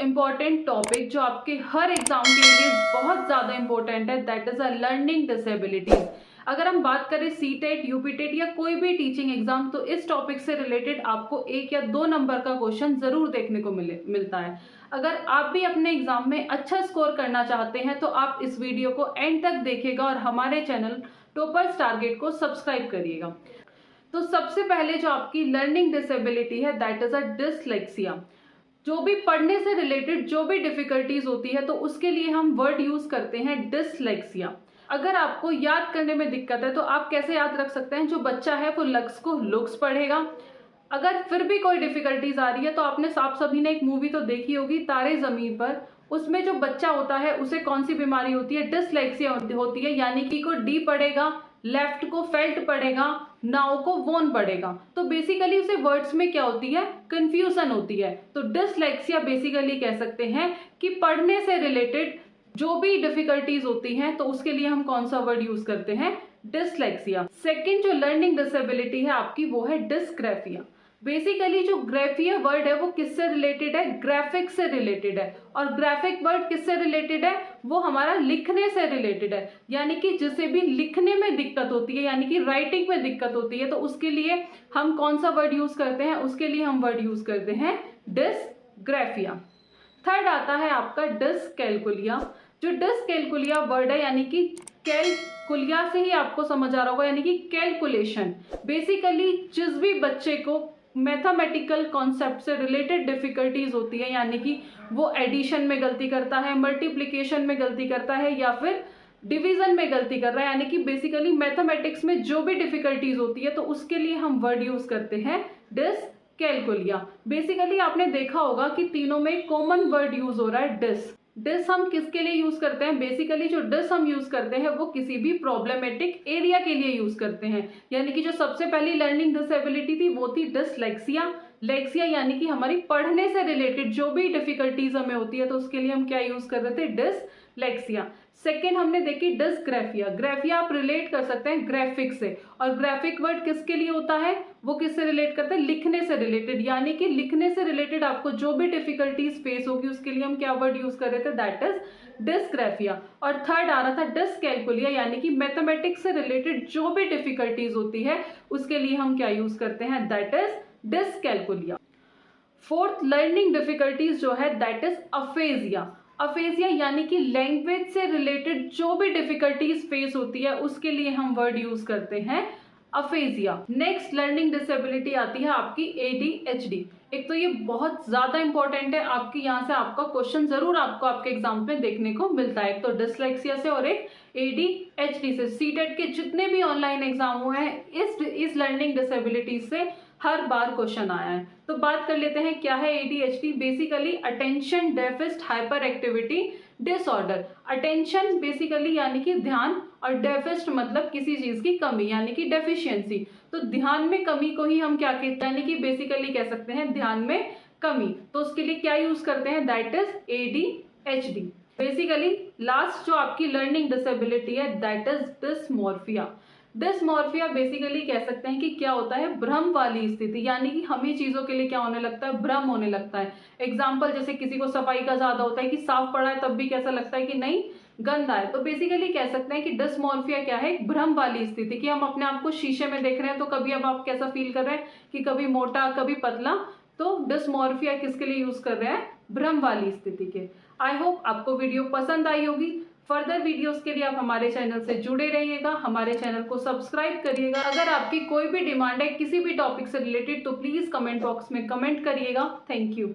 Important topic जो आपके हर exam के लिए बहुत ज़्यादा इंपॉर्टेंट है, that is a learning disabilities. अगर हम बात करें सीटेट, यूपीटेट या कोई भी टीचिंग एग्जाम, तो इस टॉपिक से रिलेटेड आपको 1 या 2 नंबर का क्वेश्चन जरूर देखने को मिलता है। अगर आप भी अपने एग्जाम में अच्छा स्कोर करना चाहते हैं तो आप इस वीडियो को एंड तक देखिएगा और हमारे चैनल टॉपर्स टारगेट को सब्सक्राइब करिएगा। तो सबसे पहले जो आपकी लर्निंग डिसेबिलिटी है, दैट इज अ डिसलेक्सिया। जो भी पढ़ने से रिलेटेड जो भी डिफिकल्टीज होती है तो उसके लिए हम वर्ड यूज करते हैं डिसलेक्सिया। अगर आपको याद करने में दिक्कत है तो आप कैसे याद रख सकते हैं, जो बच्चा है वो लक्स को लुक्स पढ़ेगा। अगर फिर भी कोई डिफिकल्टीज आ रही है तो आपने आप सभी ने एक मूवी तो देखी होगी, तारे जमीन पर। उसमें जो बच्चा होता है उसे कौन सी बीमारी होती है, डिसलेक्सिया होती है, यानी कि को डी पढ़ेगा, लेफ्ट को फेल्ट पढ़ेगा, नाउ को वोन पढ़ेगा। तो बेसिकली उसे वर्ड्स में क्या होती है, कंफ्यूजन होती है। तो डिसलेक्सिया बेसिकली कह सकते हैं कि पढ़ने से रिलेटेड जो भी डिफिकल्टीज होती हैं तो उसके लिए हम कौन सा वर्ड यूज करते हैं, डिसलेक्सिया। सेकेंड जो लर्निंग डिसेबिलिटी है आपकी वो है डिस्ग्राफिया। बेसिकली जो ग्राफिया वर्ड है वो किससे रिलेटेड है, ग्राफिक से रिलेटेड है। और ग्राफिक वर्ड किससे रिलेटेड है, वो हमारा लिखने से रिलेटेड है। यानी कि जिसे भी लिखने में दिक्कत होती है, यानी कि राइटिंग में दिक्कत होती है, तो उसके लिए हम कौन सा वर्ड यूज करते हैं, उसके लिए हम वर्ड यूज करते हैं डिसग्राफिया। थर्ड आता है आपका डिसकैलकुलिया। जो डिसकैलकुलिया वर्ड है, यानी कि कैलकुलिया से ही आपको समझ आ रहा होगा, यानी कि कैलकुलेशन। बेसिकली जिस भी बच्चे को मैथमेटिकल कॉन्सेप्ट से रिलेटेड डिफिकल्टीज होती है, यानी कि वो एडिशन में गलती करता है, मल्टीप्लिकेशन में गलती करता है या फिर डिवीजन में गलती कर रहा है, यानी कि बेसिकली मैथमेटिक्स में जो भी डिफिकल्टीज होती है तो उसके लिए हम वर्ड यूज करते हैं डिसकैलकुलिया। बेसिकली आपने देखा होगा कि तीनों में कॉमन वर्ड यूज हो रहा है डिस। डिस हम किसके लिए यूज करते हैं, बेसिकली जो डिस हम यूज करते हैं वो किसी भी प्रॉब्लमेटिक एरिया के लिए यूज करते हैं। यानी कि जो सबसे पहली लर्निंग डिसेबिलिटी थी वो थी डिसलेक्सिया। लेक्सिया यानी कि हमारी पढ़ने से रिलेटेड जो भी डिफिकल्टीज हमें होती है तो उसके लिए हम क्या यूज कर रहे थे, डिसलेक्सिया। सेकेंड हमने देखी डिसग्राफिया। ग्राफिया आप रिलेट कर सकते हैं ग्राफिक से, और ग्राफिक वर्ड किसके लिए होता है, वो किससे रिलेट करते हैं, लिखने से रिलेटेड। यानी कि लिखने से रिलेटेड आपको जो भी डिफिकल्टीज फेस होगी उसके लिए हम क्या वर्ड यूज कर रहे थे, दैट इज डिसग्राफिया। और थर्ड आ रहा था डिसकैलकुलिया, यानी कि मैथमेटिक्स से रिलेटेड जो भी डिफिकल्टीज होती है उसके लिए हम क्या यूज करते हैं, that is dyscalculia. Fourth learning difficulties जो है दैट इज अफेजिया। अफेजिया यानी कि लैंग्वेज से रिलेटेड जो भी डिफिकल्टीज फेस होती है उसके लिए हम वर्ड यूज करते हैं अफेजिया। नेक्स्ट लर्निंग डिसेबिलिटी आती है आपकी ADHD। एक तो ये बहुत ज्यादा इंपॉर्टेंट है, आपकी यहाँ से आपका क्वेश्चन जरूर आपके एग्जाम में देखने को मिलता है, एक तो डिसलेक्सिया से और एक ADHD से। सीटेट के जितने भी ऑनलाइन एग्जाम हुए हैं इस लर्निंग डिसेबिलिटी से हर बार क्वेश्चन आया है। तो बात कर लेते हैं क्या है ADHD। Basically attention deficit hyper activity disorder. Attention basically यानी कि ध्यान, और डेफिसिट मतलब किसी चीज की कमी यानी कि डेफिशिएंसी। तो ध्यान में कमी को ही हम क्या कहते हैं, यानी कि बेसिकली कह सकते हैं ध्यान में कमी। तो उसके लिए क्या यूज करते हैं, that is ADHD। Basically last जो आपकी लर्निंग डिसेबिलिटी है दैट इज डिसमॉर्फिया। डिसमॉर्फिया बेसिकली कह सकते हैं कि क्या होता है, भ्रम वाली स्थिति, यानी कि हमें चीजों के लिए क्या होने लगता है, भ्रम होने लगता है। एग्जाम्पल जैसे किसी को सफाई का ज्यादा होता है कि साफ पड़ा है तब भी कैसा लगता है कि नहीं गंदा है। तो बेसिकली कह सकते हैं कि डिसमॉर्फिया क्या है, एक भ्रम वाली स्थिति, कि हम अपने आप को शीशे में देख रहे हैं तो कभी अब आप कैसा फील कर रहे हैं कि कभी मोटा कभी पतला। तो डिसमॉर्फिया किसके लिए यूज कर रहे हैं, भ्रम वाली स्थिति के। आई होप आपको वीडियो पसंद आई होगी। फर्दर वीडियोस के लिए आप हमारे चैनल से जुड़े रहिएगा, हमारे चैनल को सब्सक्राइब करिएगा। अगर आपकी कोई भी डिमांड है किसी भी टॉपिक से रिलेटेड तो प्लीज कमेंट बॉक्स में कमेंट करिएगा। Thank you.